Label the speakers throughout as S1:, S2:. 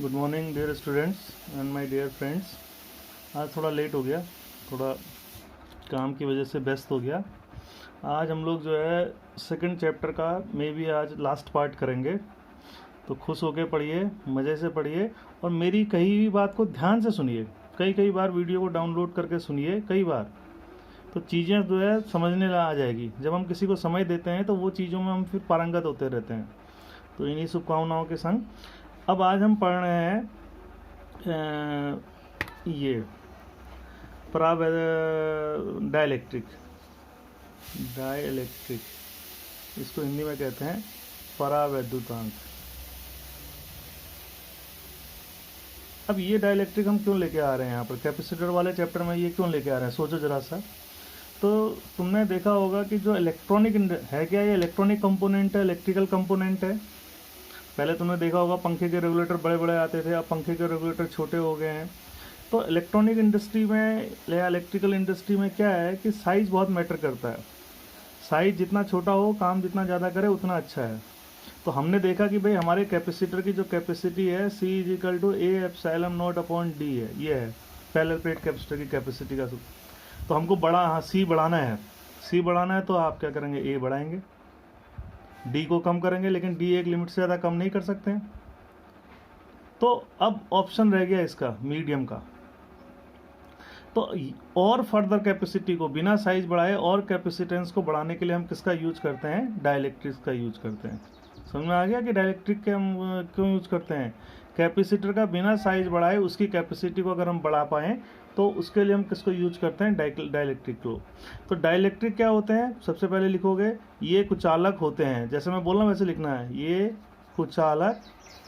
S1: Good morning dear students and my dear friends. आज थोड़ा late हो गया, थोड़ा काम की वजह से व्यस्त हो गया। आज हम लोग जो है सेकंड चैप्टर का मे बी आज लास्ट पार्ट करेंगे, तो खुश होके पढ़िए, मज़े से पढ़िए और मेरी कही हुई बात को ध्यान से सुनिए। कई बार वीडियो को डाउनलोड करके सुनिए कई बार, तो चीज़ें जो है समझने ला आ जाएगी। जब हम किसी को समय देते हैं तो वो चीज़ों में हम फिर पारंगत होते रहते हैं। तो इन्हीं शुभकामनाओं के संग अब आज हम पढ़ रहे हैं ये डाइलेक्ट्रिक। इसको हिंदी में कहते हैं परावैद्युतांक। अब ये डाइलेक्ट्रिक हम क्यों लेके आ रहे हैं यहाँ पर कैपेसिटर वाले चैप्टर में, ये क्यों लेके आ रहे हैं, सोचो जरा सा। तो तुमने देखा होगा कि जो इलेक्ट्रॉनिक है, क्या ये इलेक्ट्रॉनिक कंपोनेंट है, इलेक्ट्रिकल कंपोनेंट है। पहले तुमने देखा होगा पंखे के रेगुलेटर बड़े बड़े आते थे, अब पंखे के रेगुलेटर छोटे हो गए हैं। तो इलेक्ट्रॉनिक इंडस्ट्री में या इलेक्ट्रिकल इंडस्ट्री में क्या है कि साइज़ बहुत मैटर करता है। साइज़ जितना छोटा हो, काम जितना ज़्यादा करे उतना अच्छा है। तो हमने देखा कि भाई हमारे कैपेसिटर की जो कैपेसिटी है C=A/0/D है, ये है पैरेलल प्लेट कैपेसिटर की कैपेसिटी का। तो हमको C बढ़ाना है। C बढ़ाना है तो आप क्या करेंगे, A बढ़ाएंगे, D को कम करेंगे, लेकिन D एक लिमिट से ज़्यादा कम नहीं कर सकते हैं। तो अब ऑप्शन रह गया इसका मीडियम का। तो और फर्दर कैपेसिटी को बिना साइज बढ़ाए और कैपेसिटेंस को बढ़ाने के लिए हम किसका यूज करते हैं, डाइलेक्ट्रिक्स का यूज करते हैं। समझ में आ गया कि डाइलेक्ट्रिक के हम क्यों यूज करते हैं। कैपेसिटर का बिना साइज बढ़ाए उसकी कैपेसिटी को अगर हम बढ़ा पाएँ तो उसके लिए हम किसको यूज करते हैं, डाइलेक्ट्रिक को। तो डाइलेक्ट्रिक क्या होते हैं, सबसे पहले लिखोगे ये कुचालक होते हैं, जैसे मैं बोल रहा हूँ वैसे लिखना है, ये कुचालक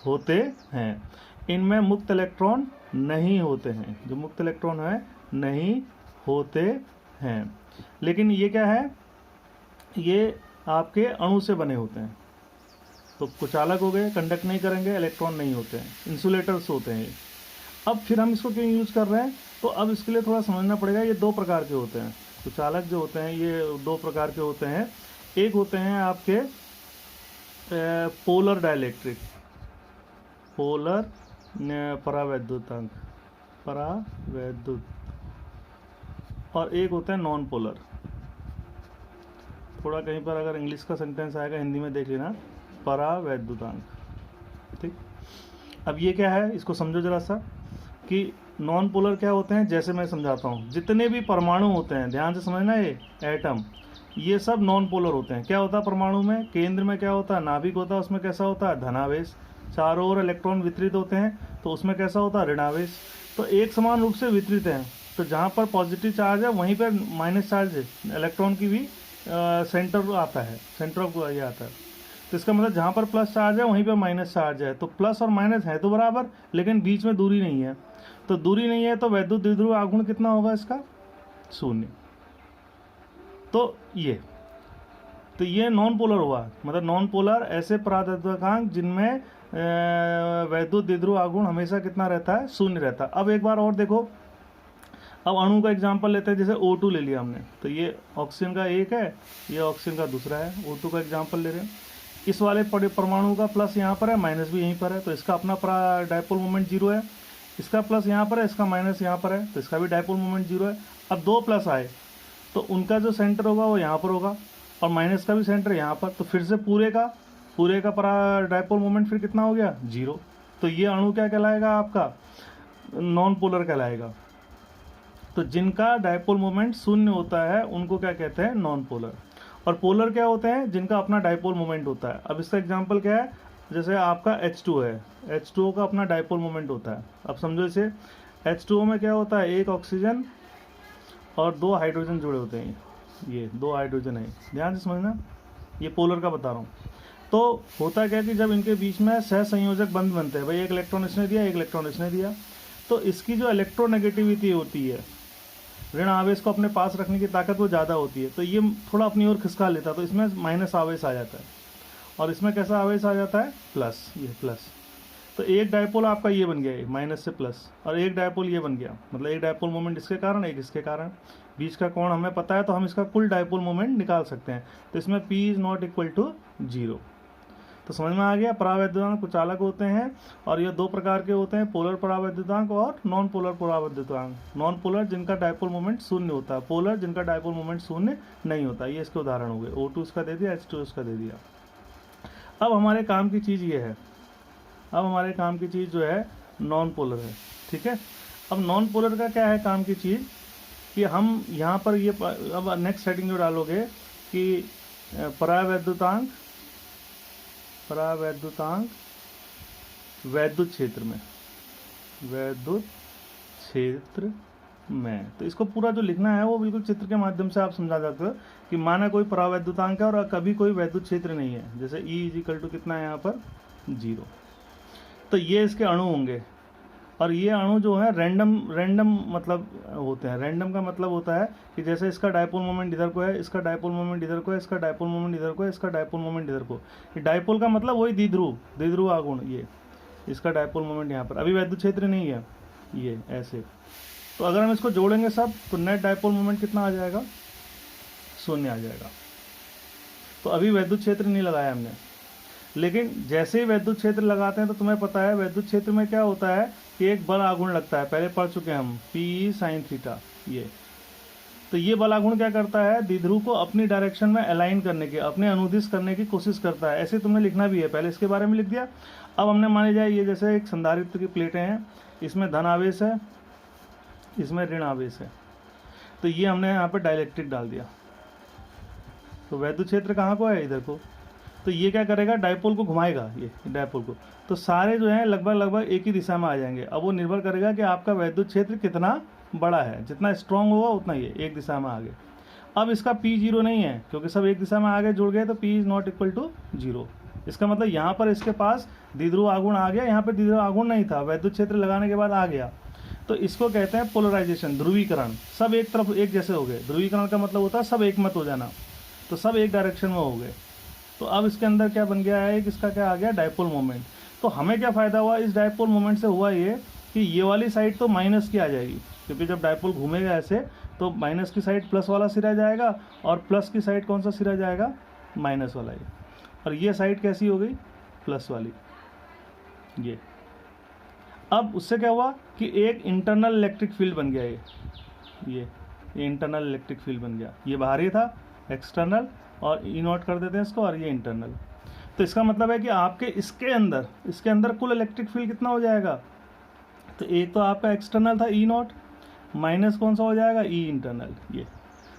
S1: होते हैं। इनमें मुक्त इलेक्ट्रॉन नहीं होते हैं, जो मुक्त इलेक्ट्रॉन है नहीं होते हैं। लेकिन ये क्या है, ये आपके अणु से बने होते हैं। तो कुचालक हो गए, कंडक्ट नहीं करेंगे, इलेक्ट्रॉन नहीं होते हैं, इंसुलेटर्स होते हैं। अब फिर हम इसको क्यों यूज कर रहे हैं, तो अब इसके लिए थोड़ा समझना पड़ेगा। ये दो प्रकार के होते हैं, कुचालक जो होते हैं ये दो प्रकार के होते हैं। एक होते हैं आपके पोलर डाइलेक्ट्रिक, पोलर परावैद्युतांक, परावैद्युत, और एक होता है नॉन पोलर। थोड़ा कहीं पर अगर इंग्लिश का सेंटेंस आएगा हिंदी में देख लेना, परावैद्युतांक। ठीक, अब ये क्या है इसको समझो जरा सा कि नॉन पोलर क्या होते हैं। जैसे मैं समझाता हूँ, जितने भी परमाणु होते हैं, ध्यान से समझना, ये एटम, ये सब नॉन पोलर होते हैं। क्या होता है परमाणु में, केंद्र में क्या होता है, नाभिक होता है, उसमें कैसा होता है, धनावेश। चारों ओर इलेक्ट्रॉन वितरित होते हैं तो उसमें कैसा होता है, ऋणावेश। तो एक समान रूप से वितरित हैं, तो जहाँ पर पॉजिटिव चार्ज है वहीं पर माइनस चार्ज है, इलेक्ट्रॉन की भी सेंटर आता है, सेंटर ऑफ ये आता है। तो इसका मतलब जहाँ पर प्लस चार्ज है वहीं पर माइनस चार्ज है। तो प्लस और माइनस है तो बराबर, लेकिन बीच में दूरी नहीं है। तो दूरी नहीं है तो वैद्युत द्विध्रुव आघूर्ण कितना होगा इसका, 0। तो ये नॉन पोलर हुआ। मतलब नॉन पोलर ऐसे परावैद्युतांक जिनमें वैद्युत द्विध्रुव आघूर्ण हमेशा कितना रहता है, 0 रहता है। अब एक बार और देखो, अब अणु का एग्जांपल लेते हैं। जैसे O2 ले लिया हमने, तो ये ऑक्सीजन का एक है, ये ऑक्सीजन का दूसरा है। O2 का एग्जांपल ले रहे हैं। इस वाले परमाणु का प्लस यहाँ पर है, माइनस भी यहीं पर है, तो इसका अपना डायपोल मोमेंट 0 है। इसका प्लस यहाँ पर है, इसका माइनस यहाँ पर है, तो इसका भी डायपोल मोमेंट 0 है। अब दो प्लस आए तो उनका जो सेंटर होगा वो यहाँ पर होगा, और माइनस का भी सेंटर यहाँ पर। तो फिर से पूरे का डायपोल मोमेंट फिर कितना हो गया, 0। तो ये अणु क्या कहलाएगा, आपका नॉन पोलर कहलाएगा। तो जिनका डायपोल मोमेंट 0 होता है उनको क्या कहते हैं, नॉन पोलर। और पोलर क्या होते हैं, जिनका अपना डायपोल मोमेंट होता है। अब इसका एग्जांपल क्या है, जैसे आपका H2 है, H2O का अपना डायपोल मोमेंट होता है। अब समझो इसे, H2O में क्या होता है, एक ऑक्सीजन और 2 हाइड्रोजन जुड़े होते हैं। ये 2 हाइड्रोजन है, ध्यान से समझना, ये पोलर का बता रहा हूँ। तो होता क्या कि जब इनके बीच में सहसंयोजक बंध बनते हैं, भाई एक इलेक्ट्रॉन इसने दिया, एक इलेक्ट्रॉन इसने दिया, तो इसकी जो इलेक्ट्रोनेगेटिविटी होती है, ऋण आवेश को अपने पास रखने की ताकत वो ज़्यादा होती है। तो ये थोड़ा अपनी ओर खिसका लेता है, तो इसमें माइनस आवेश आ जाता है, और इसमें कैसा आवेश आ जाता है, प्लस, ये प्लस। तो एक डायपोल आपका ये बन गया, माइनस से प्लस, और एक डायपोल ये बन गया। मतलब एक डायपोल मोमेंट इसके कारण, एक इसके कारण, बीच का कोण हमें पता है तो हम इसका कुल डायपोल मोमेंट निकाल सकते हैं। तो इसमें P ≠ 0। तो समझ में आ गया, परावैद्युतांक कुछ अलग होते हैं और ये दो प्रकार के होते हैं, पोलर परावैद्युतांक और नॉन पोलर परावैद्युतांक। नॉन पोलर जिनका डायपोल मोमेंट शून्य होता है, पोलर जिनका डायपोल मोमेंट शून्य नहीं होता। ये इसके उदाहरण हो गए। O2 इसका दे दिया, H2 इसका दे दिया। अब हमारे काम की चीज़ ये है, अब हमारे काम की चीज़ जो है नॉन पोलर है, ठीक है। अब नॉन पोलर का क्या है काम की चीज़ कि हम यहाँ पर ये अब नेक्स्ट सेटिंग जो डालोगे कि परावैद्युतांक वैद्युत क्षेत्र में, वैद्युत क्षेत्र में, तो इसको पूरा जो लिखना है वो बिल्कुल चित्र के माध्यम से आप समझा सकते हो कि माना कोई परावैद्युतांक है और कभी कोई वैद्युत क्षेत्र नहीं है, जैसे E कितना है यहाँ पर 0, तो ये इसके अणु होंगे और ये अणु जो है रैंडम मतलब होते हैं। रैंडम का मतलब होता है कि जैसे इसका डायपोल मोमेंट इधर को है, इसका डायपोल मोमेंट इधर को है, इसका डायपोल मोमेंट इधर को है, इसका डायपोल मोमेंट इधर को। ये डायपोल का मतलब वही द्विध्रुव आघूर्ण, ये इसका डायपोल मोमेंट यहाँ पर, अभी वैद्युत क्षेत्र नहीं है ये ऐसे। तो अगर हम इसको जोड़ेंगे सब तो नेट डायपोल मोमेंट कितना आ जाएगा, 0 आ जाएगा। तो अभी वैद्युत क्षेत्र नहीं लगाया हमने, लेकिन जैसे ही वैद्युत क्षेत्र लगाते हैं तो तुम्हें पता है वैद्युत क्षेत्र में क्या होता है कि एक बल आघूर्ण लगता है, पहले पढ़ चुके हैं हम, P sin थीटा। ये तो ये बल आघूर्ण क्या करता है, द्विध्रुव को अपनी डायरेक्शन में अलाइन करने की, अपने अनुदिश करने की कोशिश करता है। ऐसे तुमने लिखना भी है, पहले इसके बारे में लिख दिया। अब हमने माने जाए ये जैसे एक संधारित्र की प्लेटें हैं, इसमें धन आवेश है, इसमें ऋण आवेश है, तो ये हमने यहाँ पर डाइलेक्ट्रिक डाल दिया। तो वैद्युत क्षेत्र कहाँ को है, इधर को। तो ये क्या करेगा, डायपोल को घुमाएगा, ये डायपोल को, तो सारे जो हैं लगभग एक ही दिशा में आ जाएंगे। अब वो निर्भर करेगा कि आपका वैद्युत क्षेत्र कितना बड़ा है, जितना स्ट्रांग होगा उतना ये एक दिशा में आगे। अब इसका P0 नहीं है क्योंकि सब एक दिशा में आगे जुड़ गए, तो P is not equal to 0। इसका मतलब यहाँ पर इसके पास द्विध्रुव आघूर्ण आ गया, यहाँ पर द्विध्रुव आघूर्ण नहीं था, वैद्युत क्षेत्र लगाने के बाद आ गया। तो इसको कहते हैं पोलराइजेशन, ध्रुवीकरण। सब एक तरफ एक जैसे हो गए। ध्रुवीकरण का मतलब होता है सब एक मत हो जाना, तो सब एक डायरेक्शन में हो गए। तो अब इसके अंदर क्या बन गया है, इसका क्या आ गया, डायपोल मोमेंट। तो हमें क्या फ़ायदा हुआ इस डायपोल मोमेंट से, हुआ ये कि ये वाली साइड तो माइनस की आ जाएगी, क्योंकि जब डायपोल घूमेगा ऐसे तो माइनस की साइड प्लस वाला सिरा जाएगा और प्लस की साइड कौन सा सिरा जाएगा, माइनस वाला ही। और ये साइड कैसी हो गई, प्लस वाली। ये अब उससे क्या हुआ कि एक इंटरनल इलेक्ट्रिक फील्ड बन गया, ये इंटरनल इलेक्ट्रिक फील्ड बन गया। ये बाहरी था एक्सटर्नल, और E0 कर देते हैं इसको, और ये इंटरनल। तो इसका मतलब है कि आपके इसके अंदर कुल इलेक्ट्रिक फील्ड कितना हो जाएगा, तो एक तो आपका एक्सटर्नल था E0 माइनस कौन सा हो जाएगा, E इंटरनल। ये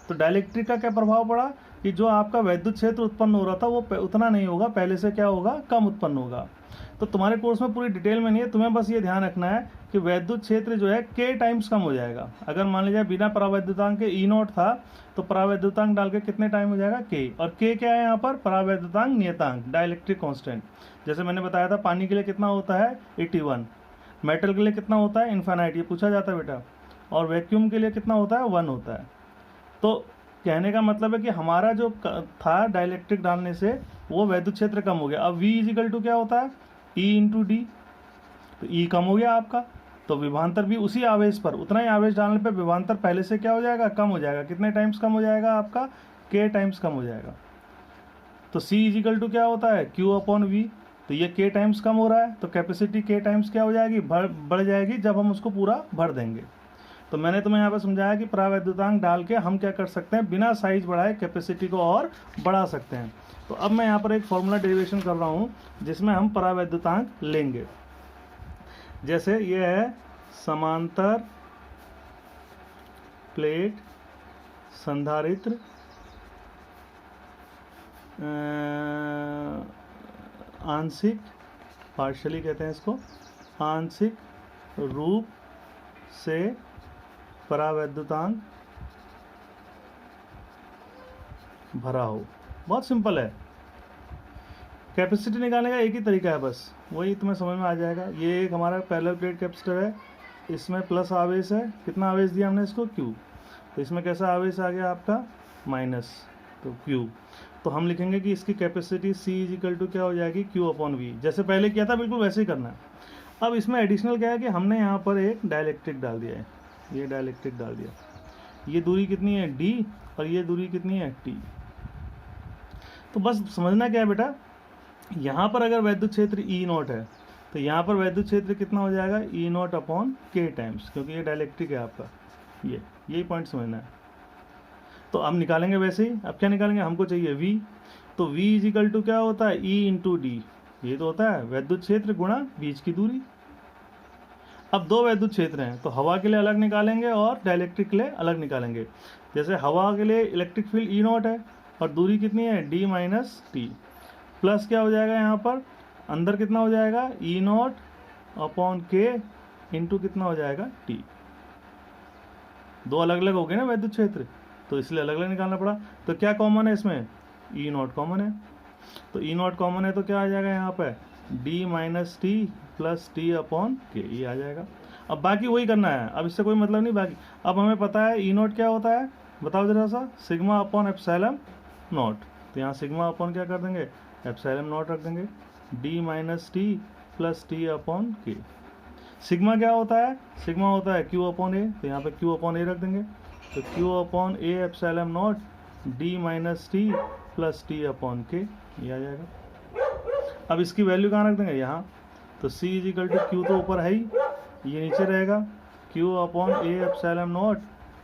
S1: तो डाइलेक्ट्रिक का क्या प्रभाव पड़ा कि जो आपका वैद्युत क्षेत्र उत्पन्न हो रहा था वो उतना नहीं होगा, पहले से क्या होगा, कम उत्पन्न होगा। तो तुम्हारे कोर्स में पूरी डिटेल में नहीं है, तुम्हें बस ये ध्यान रखना है कि वैद्युत क्षेत्र जो है K टाइम्स कम हो जाएगा। अगर मान लीजिए बिना परावैद्युतांक के E0 था तो परावैद्युतांक डाल के कितने टाइम हो जाएगा, K। और K क्या है यहाँ पर, परावैद्युतांक नियतांक, डाइलेक्ट्रिक कांस्टेंट। जैसे मैंने बताया था पानी के लिए कितना होता है 81, मेटल के लिए कितना होता है इन्फाइनाइट, ये पूछा जाता है बेटा, और वैक्यूम के लिए कितना होता है 1 होता है। तो कहने का मतलब है कि हमारा जो था डाइलेक्ट्रिक डालने से वो वैद्युत क्षेत्र कम हो गया। अब V इजिकल टू क्या होता है, E इंटू डी, तो E कम हो गया आपका, तो विभवांतर भी उसी आवेश पर, उतना ही आवेश डालने पे विभवांतर पहले से क्या हो जाएगा, कम हो जाएगा। कितने टाइम्स कम हो जाएगा आपका, K टाइम्स कम हो जाएगा। तो C इजिकल टू क्या होता है, Q अपॉन V, तो ये K टाइम्स कम हो रहा है, तो कैपेसिटी K टाइम्स क्या हो जाएगी, बढ़ जाएगी जब हम उसको पूरा भर देंगे। तो मैंने तुम्हें यहाँ पर समझाया कि परावैद्युतांक डाल के हम क्या कर सकते हैं, बिना साइज बढ़ाए कैपेसिटी को और बढ़ा सकते हैं। तो अब मैं यहाँ पर एक फॉर्मूला डेरिवेशन कर रहा हूँ जिसमें हम परावैद्युतांक लेंगे। जैसे ये है समांतर प्लेट संधारित्र आंशिक, पार्शियली कहते हैं इसको, आंशिक रूप से परावैद्युतांक भरा हो। बहुत सिंपल है, कैपेसिटी निकालने का एक ही तरीका है, बस वही तुम्हें समझ में आ जाएगा। ये एक हमारा पैरेलल प्लेट कैपेसिटर है, इसमें प्लस आवेश है, कितना आवेश दिया हमने इसको, Q। तो इसमें कैसा आवेश आ गया आपका, माइनस, तो Q। तो हम लिखेंगे कि इसकी कैपेसिटी C इजिकल टू क्या हो जाएगी, Q अपॉन V। जैसे पहले किया था बिल्कुल वैसे ही करना है। अब इसमें एडिशनल क्या है कि हमने यहाँ पर एक डाइलेक्ट्रिक डाल दिया है, ये डाइलेक्ट्रिक डाल दिया। ये दूरी कितनी है D और ये दूरी कितनी है T। तो बस समझना क्या है बेटा यहाँ पर अगर वैद्युत क्षेत्र ई नॉट है तो यहाँ पर वैद्युत क्षेत्र कितना हो जाएगा, ई नॉट अपॉन के टाइम्स, क्योंकि ये डायलेक्ट्रिक है आपका, यही पॉइंट समझना है। तो अब निकालेंगे वैसे ही, अब क्या निकालेंगे, हमको चाहिए V, तो V इज इक्वल टू क्या होता है, E इंटू डी, ये तो होता है वैद्युत क्षेत्र गुणा बीच की दूरी। अब दो वैद्युत क्षेत्र हैं तो हवा के लिए अलग निकालेंगे और डायलेक्ट्रिक के लिए अलग निकालेंगे। जैसे हवा के लिए इलेक्ट्रिक फील्ड ई नॉट है और दूरी कितनी है, डी माइनस टी, प्लस क्या हो जाएगा यहाँ पर अंदर कितना हो जाएगा, ई नॉट अपॉन के इंटू कितना हो जाएगा टी। दो अलग अलग हो गए ना वैद्युत क्षेत्र, तो इसलिए अलग अलग निकालना पड़ा। तो क्या कॉमन है इसमें, ई नॉट कॉमन है, तो ई नॉट कॉमन है तो क्या आ जाएगा यहाँ पे, D minus T plus T upon के, ये आ जाएगा। अब बाकी वही करना है, अब इससे कोई मतलब नहीं बाकी। अब हमें पता है ई नॉट क्या होता है, बताओ जरा सा, सिग्मा अपॉन एप्सिलॉन नॉट, तो यहाँ सिग्मा अपॉन क्या कर देंगे, एप्सिलॉन नॉट रख देंगे, D minus T plus T upon के। सिग्मा क्या होता है, सिग्मा होता है क्यू अपॉन ए, तो यहाँ पे क्यू अपॉन ए रख देंगे, तो Q upon A epsilon naught D minus T plus T upon के, ये आ जाएगा। अब इसकी वैल्यू कहाँ रख देंगे, यहाँ, तो C is equal to Q तो ऊपर है ही, ये नीचे रहेगा, Q upon A epsilon naught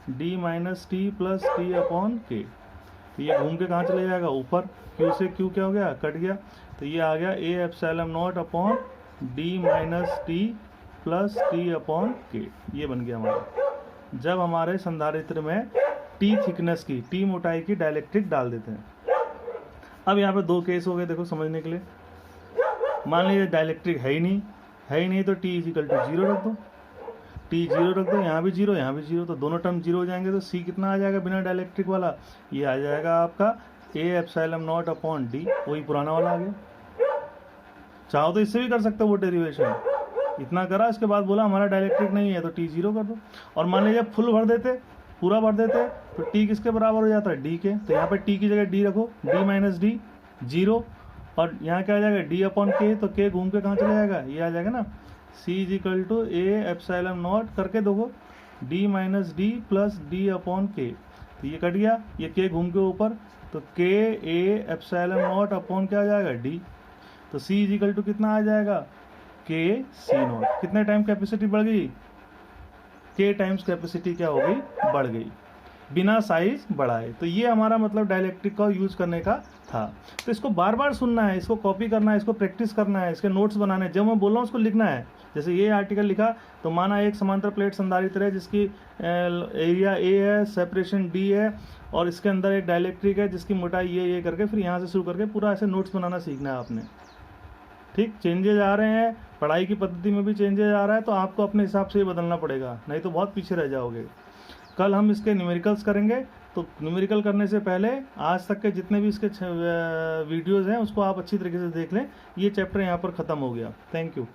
S1: D minus T plus T upon K, तो ये घूम के कहाँ चले जाएगा, ऊपर, Q से Q क्या हो गया, कट गया, तो ये आ गया ए epsilon not upon D minus T plus T upon के, ये बन गया हमारा। जब हमारे संधारित्र में T थिकनेस की, T मोटाई की डायलेक्ट्रिक डाल देते हैं। अब यहाँ पे दो केस हो गए, देखो समझने के लिए। मान लीजिए डायलेक्ट्रिक है ही नहीं तो T इजिकल टू 0 रख दो, T 0 रख दो, यहाँ भी 0 यहाँ भी 0, तो दोनों टर्म 0 हो जाएंगे, तो C कितना आ जाएगा बिना डायलेक्ट्रिक वाला, ये आ जाएगा आपका ए एप्सिलॉन नॉट अपॉन डी, वही पुराना वाला आ गया। चाहो तो इससे भी कर सकते हो वो डेरिवेशन, इतना करा, इसके बाद बोला हमारा डायलेक्ट्रिक नहीं है तो T 0 कर दो। और मान लीजिए फुल भर देते, पूरा भर देते, तो T किसके बराबर हो जाता है, D के, तो यहाँ पे T की जगह D रखो, D माइनस डी 0, और यहाँ क्या आ जाएगा, D अपॉन के, तो K घूम के कहाँ चले जाएगा, ये आ जाएगा ना, C is equal to A epsilon naught करके देखो, D minus D plus D upon K, तो ये कट गया, ये K घूम के ऊपर, तो K A epsilon not upon क्या आ जाएगा, D, तो C इज इक्वल टू कितना आ जाएगा, K C नॉट। कितने टाइम कैपेसिटी बढ़ गई, K टाइम्स कैपेसिटी क्या हो गई, बढ़ गई, बिना साइज बढ़ाए। तो ये हमारा मतलब डायलेक्ट्रिक का यूज करने का था। तो इसको बार बार सुनना है, इसको कॉपी करना है, इसको प्रैक्टिस करना है, इसके नोट्स बनाने हैं, जब मैं बोल रहा हूँ उसको लिखना है। जैसे ये आर्टिकल लिखा, तो माना एक समांतर प्लेट संधारित्र है जिसकी एरिया A है, सेपरेशन D है, और इसके अंदर एक डायलेक्ट्रिक है जिसकी मोटाई ये करके, फिर यहाँ से शुरू करके पूरा ऐसे नोट्स बनाना सीखना है आपने। ठीक, चेंजेज आ रहे हैं, पढ़ाई की पद्धति में भी चेंजेज आ रहा है, तो आपको अपने हिसाब से ही बदलना पड़ेगा, नहीं तो बहुत पीछे रह जाओगे। कल हम इसके न्यूमेरिकल्स करेंगे, तो न्यूमेरिकल करने से पहले आज तक के जितने भी इसके वीडियोज़ हैं उसको आप अच्छी तरीके से देख लें। ये चैप्टर यहाँ पर ख़त्म हो गया। Thank you.